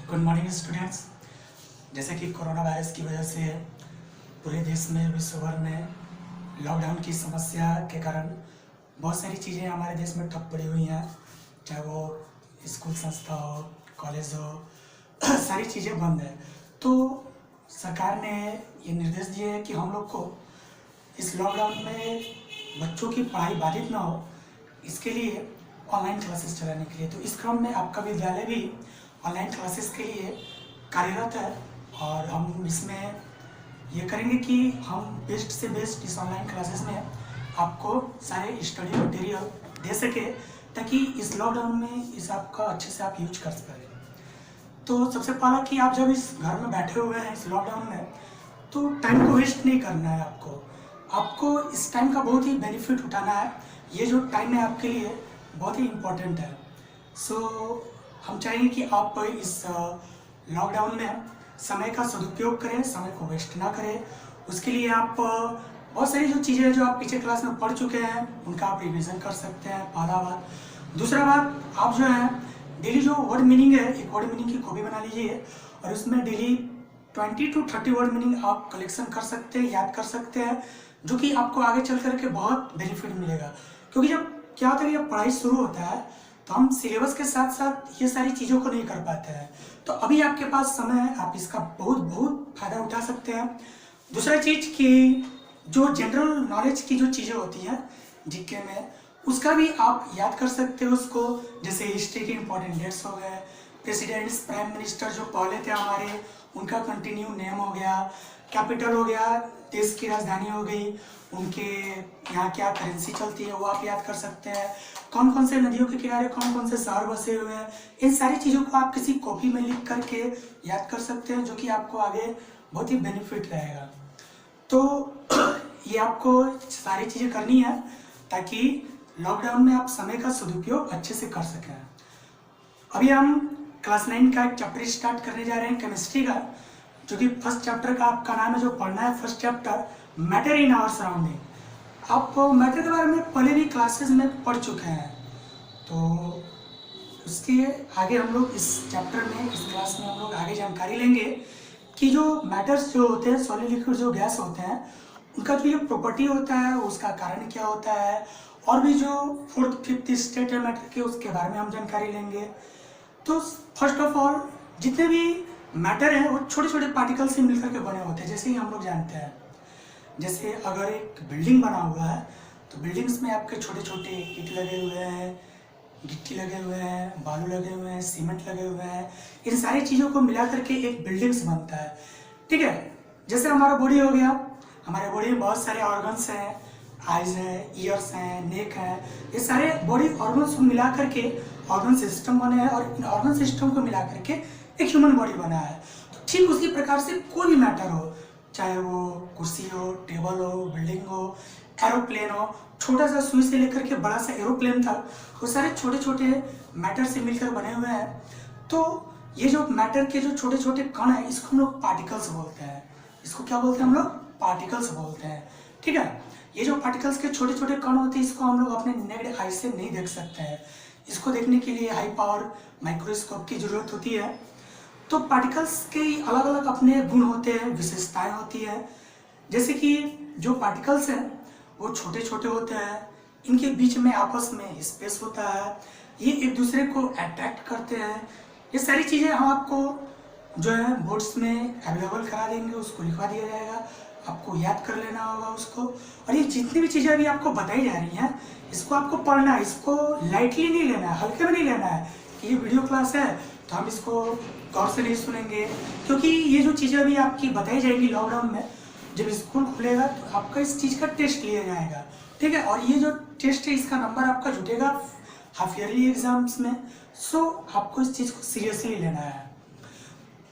Good morning students. जैसे कि corona virus की वजह से पूरे देश में, विश्व भर में लॉकडाउन की समस्या के कारण बहुत सारी चीज़ें हमारे देश में ठप पड़ी हुई हैं, चाहे वो स्कूल संस्था हो, कॉलेज हो, सारी चीज़ें बंद है। तो सरकार ने ये निर्देश दिए हैं कि हम लोग को इस लॉकडाउन में बच्चों की पढ़ाई बाधित ना हो, इसके लिए ऑनलाइन क्लासेस चलाने के लिए। तो इस क्रम में आपका विद्यालय भी ऑनलाइन क्लासेस के लिए कार्यरत है और हम इसमें ये करेंगे कि हम बेस्ट से बेस्ट इस ऑनलाइन क्लासेस में आपको सारे स्टडी मटेरियल दे सके, ताकि इस लॉकडाउन में इस आपका अच्छे से आप यूज कर सकें। तो सबसे पहला कि आप जब इस घर में बैठे हुए हैं इस लॉकडाउन में, तो टाइम को वेस्ट नहीं करना है। आपको इस टाइम का बहुत ही बेनिफिट उठाना है। ये जो टाइम है आपके लिए बहुत ही इम्पोर्टेंट है। हम चाहेंगे कि आप इस लॉकडाउन में समय का सदुपयोग करें, समय को वेस्ट ना करें। उसके लिए आप बहुत सारी जो चीज़ें जो आप पीछे क्लास में पढ़ चुके हैं उनका आप रिवीजन कर सकते हैं, पहला बात। दूसरा बात, आप जो है डेली जो वर्ड मीनिंग है, एक वर्ड मीनिंग की कॉपी बना लीजिए और उसमें डेली 20 to 30 वर्ड मीनिंग आप कलेक्शन कर सकते हैं, याद कर सकते हैं, जो कि आपको आगे चल करके बहुत बेनिफिट मिलेगा। क्योंकि जब क्या होता है कि जब पढ़ाई शुरू होता है तो हम सिलेबस के साथ साथ ये सारी चीज़ों को नहीं कर पाते हैं। तो अभी आपके पास समय है, आप इसका बहुत फायदा उठा सकते हैं। दूसरा चीज़ कि जो जनरल नॉलेज की जो चीज़ें होती हैं जीके में, उसका भी आप याद कर सकते हो उसको। जैसे हिस्ट्री के इंपॉर्टेंट डेट्स हो गए, प्रेसिडेंट्स, प्राइम मिनिस्टर जो पहले थे हमारे, उनका कंटिन्यू नेम हो गया, कैपिटल हो गया, देश की राजधानी हो गई, उनके यहाँ क्या करेंसी चलती है वो आप याद कर सकते हैं। कौन कौन से नदियों के किनारे कौन कौन से शहर बसे हुए हैं, इन सारी चीज़ों को आप किसी कॉपी में लिख करके याद कर सकते हैं, जो कि आपको आगे बहुत ही बेनिफिट रहेगा। तो ये आपको सारी चीज़ें करनी है ताकि लॉकडाउन में आप समय का सदुपयोग अच्छे से कर सकें। अभी हम क्लास 9 का एक चैप्टर स्टार्ट करने जा रहे हैं, केमिस्ट्री का, जो कि फर्स्ट चैप्टर का आपका नाम है, जो पढ़ना है first chapter, matter in our surrounding. आप मैटर के बारे में पहले भी क्लासेस में पढ़ चुके हैं, तो उसके आगे हम लोग इस चैप्टर में, इस क्लास में हम लोग आगे जानकारी लेंगे कि जो मैटर्स जो होते हैं, सॉलिड लिक्विड जो गैस होते हैं, उनका जो ये प्रॉपर्टी होता है उसका कारण क्या होता है, और भी जो 4th 5th स्टेट है मैटर के, उसके बारे में हम जानकारी लेंगे। तो फर्स्ट ऑफ ऑल, जितने भी मैटर हैं वो छोटे छोटे पार्टिकल से मिलकर के बने होते हैं, जैसे ही हम लोग जानते हैं। जैसे अगर एक बिल्डिंग बना हुआ है तो बिल्डिंग्स में आपके छोटे छोटे ईंट लगे हुए हैं, गिट्टी लगे हुए हैं, बालू लगे हुए हैं, सीमेंट लगे हुए हैं, इन सारी चीज़ों को मिला करके एक बिल्डिंग्स बनता है। ठीक है, जैसे हमारा बॉडी हो गया, हमारे बॉडी में बहुत सारे ऑर्गन्स हैं, आइज हैं, ईयर्स हैं, नेक हैं, ये सारे बॉडी ऑर्गन्स को मिला करके ऑर्गन सिस्टम बने हैं, और इन ऑर्गन सिस्टम को मिला करके एक ह्यूमन बॉडी बना है। तो ठीक उसी प्रकार से कोई भी मैटर हो, चाहे वो कुर्सी हो, टेबल हो, बिल्डिंग हो, एरोप्लेन हो, छोटा सा सुई से लेकर के बड़ा सा एरोप्लेन तक, वो सारे छोटे छोटे मैटर से मिलकर बने हुए हैं। तो ये जो मैटर के जो छोटे छोटे कण हैं, इसको हम लोग पार्टिकल्स बोलते हैं। इसको क्या बोलते हैं हम लोग? पार्टिकल्स बोलते हैं। ठीक है, ये जो पार्टिकल्स के छोटे छोटे कण होते हैं, इसको हम लोग अपने नेक्ड आई से नहीं देख सकते हैं। इसको देखने के लिए हाई पावर माइक्रोस्कोप की जरूरत होती है। तो पार्टिकल्स के अलग अलग अपने गुण होते हैं, विशेषताएं होती है। जैसे कि जो पार्टिकल्स हैं वो छोटे छोटे होते हैं, इनके बीच में आपस में स्पेस होता है, ये एक दूसरे को अट्रैक्ट करते हैं। ये सारी चीज़ें हम आपको जो है बोर्ड्स में अवेलेबल करा देंगे, उसको लिखवा दिया जाएगा, आपको याद कर लेना होगा उसको। और ये जितनी भी चीज़ें अभी आपको बताई जा रही हैं, इसको आपको पढ़ना है, इसको लाइटली नहीं लेना है, हल्के में नहीं लेना है कि ये वीडियो क्लास है तो हम इसको गौर से नहीं सुनेंगे। क्योंकि ये जो चीज़ें अभी आपकी बताई जाएंगी लॉकडाउन में, जब स्कूल खुलेगा तो आपका इस चीज़ का टेस्ट लिया जाएगा। ठीक है, और ये जो टेस्ट है इसका नंबर आपका जुटेगा हाफ ईयरली एग्जाम्स में। सो आपको इस चीज़ को सीरियसली लेना है।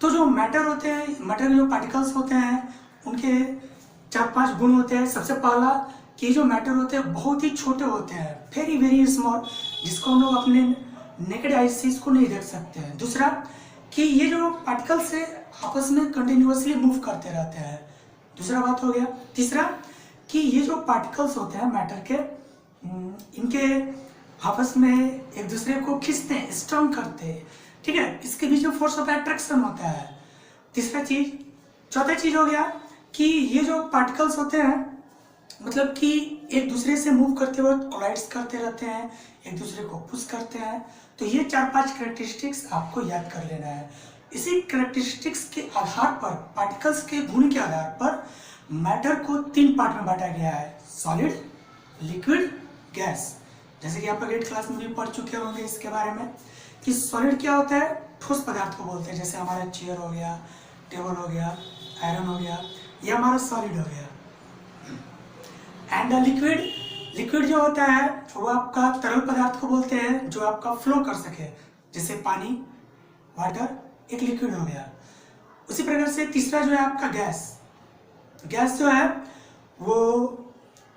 तो जो मैटर होते हैं, मैटर के जो पार्टिकल्स होते हैं, उनके 4-5 गुण होते हैं। सबसे पहला कि जो मैटर होते हैं बहुत ही छोटे होते हैं, वेरी वेरी स्मॉल, जिसको हम लोग अपने नेकेड आई से इसको नहीं देख सकते हैं। दूसरा कि ये जो पार्टिकल्स है आपस में कंटिन्यूअसली मूव करते रहते हैं, दूसरा बात हो गया। तीसरा कि ये जो पार्टिकल्स होते हैं मैटर के, इनके आपस में एक दूसरे को खींचते हैं, स्ट्रॉन्ग करते हैं। ठीक है, इसके बीच में फोर्स ऑफ अट्रैक्शन होता है। तीसरा चीज, चौथा चीज हो गया कि ये जो पार्टिकल्स होते हैं मतलब कि एक दूसरे से मूव करते वक्त कोलाइड्स करते रहते हैं, एक दूसरे को पुश करते हैं। तो ये 4-5 कैरेक्टरिस्टिक्स आपको याद कर लेना है। इसी कैरेक्टरिस्टिक्स के आधार पर, पार्टिकल्स के गुण के आधार पर मैटर को 3 पार्ट में बांटा गया है, सॉलिड, लिक्विड, गैस। जैसे कि आप लोग 8th क्लास में भी पढ़ चुके होंगे इसके बारे में कि सॉलिड क्या होता है, ठोस पदार्थ को बोलते हैं। जैसे हमारा चेयर हो गया, टेबल हो गया, आयरन हो गया, ये हमारा सॉलिड हो गया। एंड लिक्विड, लिक्विड जो होता है वो आपका तरल पदार्थ को बोलते हैं जो आपका फ्लो कर सके, जैसे पानी, वाटर एक लिक्विड हो गया। उसी प्रकार से तीसरा जो है आपका गैस, गैस जो है वो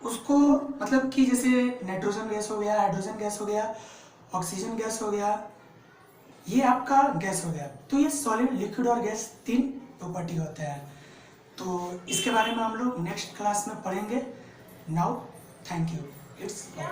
उसको मतलब कि जैसे नाइट्रोजन गैस हो गया, हाइड्रोजन गैस हो गया, ऑक्सीजन गैस हो गया, ये आपका गैस हो गया। तो ये सॉलिड, लिक्विड और गैस 3 प्रॉपर्टी होते हैं। तो इसके बारे में हम लोग नेक्स्ट क्लास में पढ़ेंगे। Now thank you, it's